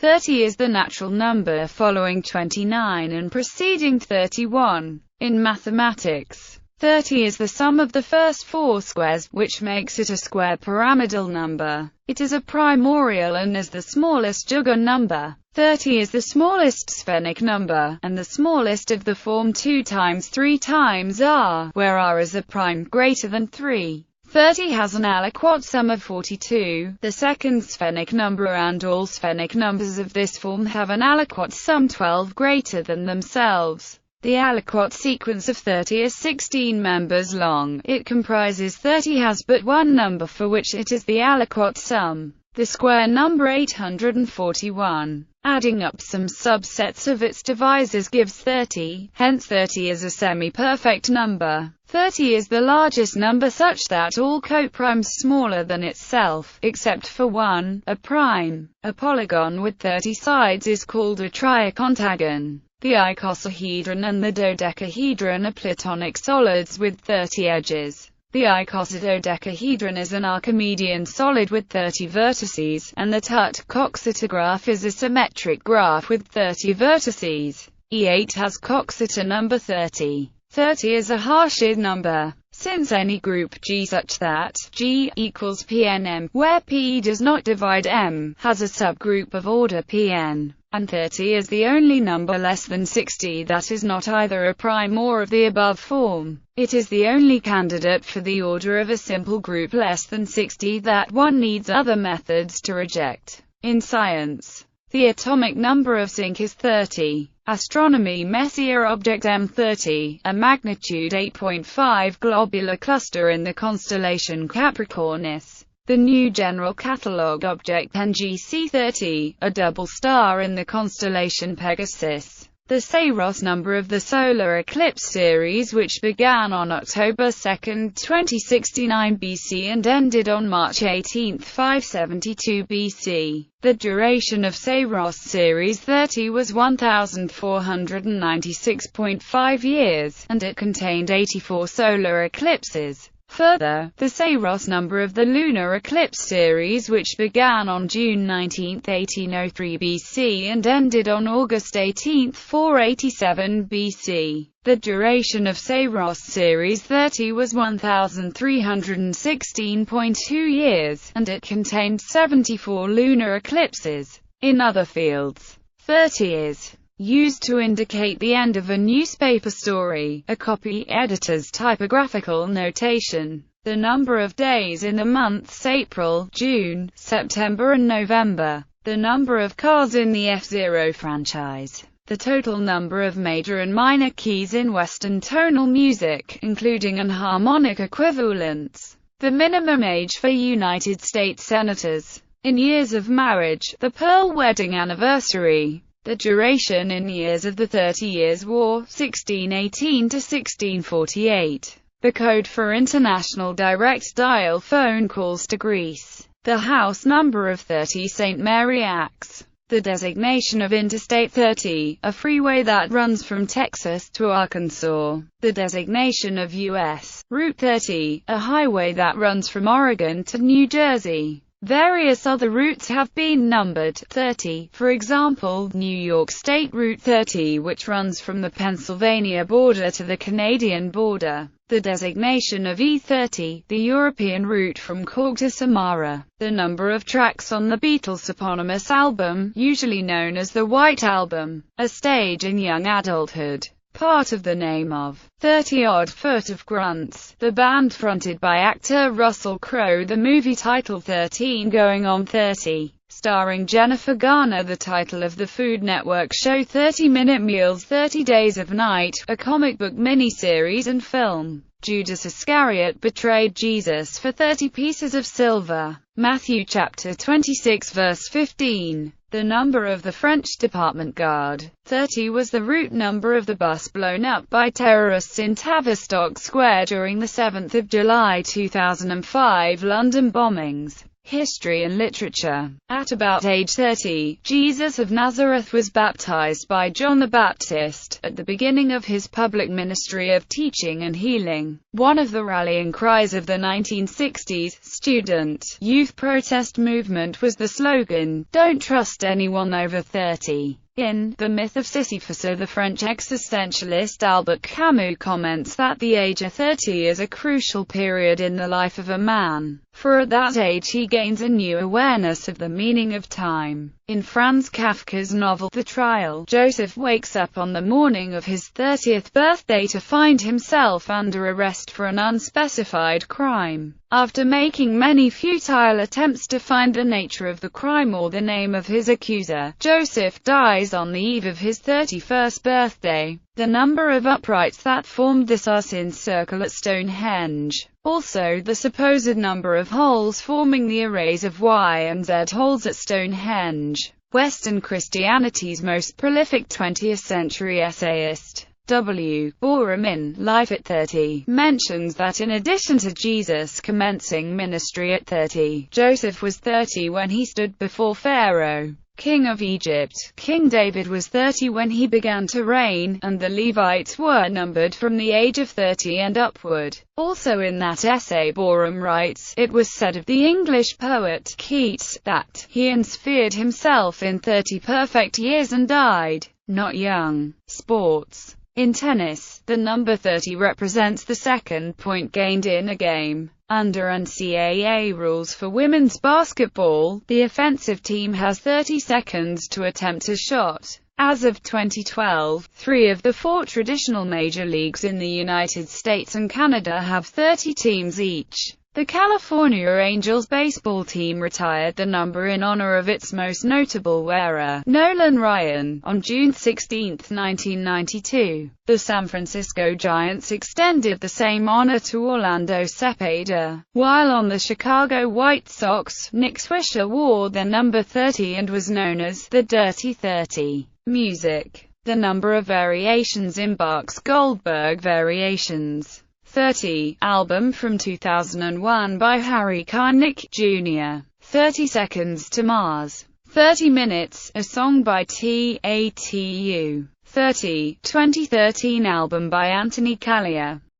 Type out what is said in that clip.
30 is the natural number following 29 and preceding 31. In mathematics, 30 is the sum of the first four squares, which makes it a square pyramidal number. It is a primorial and is the smallest Juger number. 30 is the smallest sphenic number, and the smallest of the form 2 times 3 times r, where r is a prime greater than 3. 30 has an aliquot sum of 42, the second sphenic number, and all sphenic numbers of this form have an aliquot sum 12 greater than themselves. The aliquot sequence of 30 is 16 members long. It comprises 30 has but one number for which it is the aliquot sum, the square number 841. Adding up some subsets of its divisors gives 30, hence 30 is a semi-perfect number. 30 is the largest number such that all coprimes smaller than itself, except for one, a prime. A polygon with 30 sides is called a triacontagon. The icosahedron and the dodecahedron are Platonic solids with 30 edges. The icosahedron is an Archimedean solid with 30 vertices, and the Tut-Coxeter graph is a symmetric graph with 30 vertices. E8 has Coxeter number 30. 30 is a Harshad number, since any group G such that G equals Pnm, where P does not divide M, has a subgroup of order Pn. And 30 is the only number less than 60 that is not either a prime or of the above form. It is the only candidate for the order of a simple group less than 60 that one needs other methods to reject. In science, the atomic number of zinc is 30. Astronomy, Messier object M30, a magnitude 8.5 globular cluster in the constellation Capricornus. The New General Catalogue object NGC30, a double star in the constellation Pegasus. The Saros number of the solar eclipse series, which began on October 2, 2069 BC and ended on March 18, 572 BC. The duration of Saros series 30 was 1496.5 years, and it contained 84 solar eclipses. Further, the Saros number of the lunar eclipse series, which began on June 19, 1803 BC and ended on August 18, 487 BC. The duration of Saros series 30 was 1316.2 years, and it contained 74 lunar eclipses. In other fields, 30 is used to indicate the end of a newspaper story, a copy editor's typographical notation, the number of days in the months April, June, September and November, the number of cars in the F-Zero franchise, the total number of major and minor keys in Western tonal music, including enharmonic equivalents, the minimum age for United States senators, in years of marriage, the Pearl wedding anniversary, the duration in years of the 30 Years' War, 1618 to 1648. The code for international direct dial phone calls to Greece. The house number of 30 St. Mary Axe. The designation of Interstate 30, a freeway that runs from Texas to Arkansas. The designation of U.S. Route 30, a highway that runs from Oregon to New Jersey. Various other routes have been numbered 30, for example, New York State Route 30, which runs from the Pennsylvania border to the Canadian border. The designation of E30, the European route from Cork to Samara. The number of tracks on the Beatles' eponymous album, usually known as the White Album, a stage in young adulthood. Part of the name of 30-Odd Foot of Grunts, the band fronted by actor Russell Crowe. The movie title 13 Going on 30, starring Jennifer Garner. The title of the Food Network show 30-Minute Meals 30 Days of Night, a comic book miniseries and film. Judas Iscariot betrayed Jesus for 30 pieces of silver. Matthew chapter 26 verse 15. The number of the French Department Guard. 30 was the route number of the bus blown up by terrorists in Tavistock Square during the 7th of July 2005 London bombings. History and literature. At about age 30, Jesus of Nazareth was baptized by John the Baptist, at the beginning of his public ministry of teaching and healing. One of the rallying cries of the 1960s student youth protest movement was the slogan, "Don't trust anyone over 30. In The Myth of Sisyphus, the French existentialist Albert Camus comments that the age of 30 is a crucial period in the life of a man, for at that age he gains a new awareness of the meaning of time. In Franz Kafka's novel The Trial, Joseph wakes up on the morning of his 30th birthday to find himself under arrest for an unspecified crime. After making many futile attempts to find the nature of the crime or the name of his accuser, Joseph dies on the eve of his 31st birthday. The number of uprights that formed this Arsen's circle at Stonehenge. Also the supposed number of holes forming the arrays of Y and Z holes at Stonehenge. Western Christianity's most prolific 20th century essayist, W. Borum, in Life at 30, mentions that in addition to Jesus commencing ministry at 30, Joseph was 30 when he stood before Pharaoh, king of Egypt. King David was 30 when he began to reign, and the Levites were numbered from the age of 30 and upward. Also in that essay Borum writes, "It was said of the English poet Keats, that he enspeared himself in 30 perfect years and died not young." Sports. In tennis, the number 30 represents the second point gained in a game. Under NCAA rules for women's basketball, the offensive team has 30 seconds to attempt a shot. As of 2012, 3 of the 4 traditional major leagues in the United States and Canada have 30 teams each. The California Angels baseball team retired the number in honor of its most notable wearer, Nolan Ryan, on June 16, 1992. The San Francisco Giants extended the same honor to Orlando Cepeda, while on the Chicago White Sox, Nick Swisher wore the number 30 and was known as the Dirty 30. Music. The number of variations in Bach's Goldberg Variations. 30, album from 2001 by Harry Connick, Jr. 30 Seconds to Mars. 30 Minutes, a song by T.A.T.U. 30, 2013 album by Anthony Callier.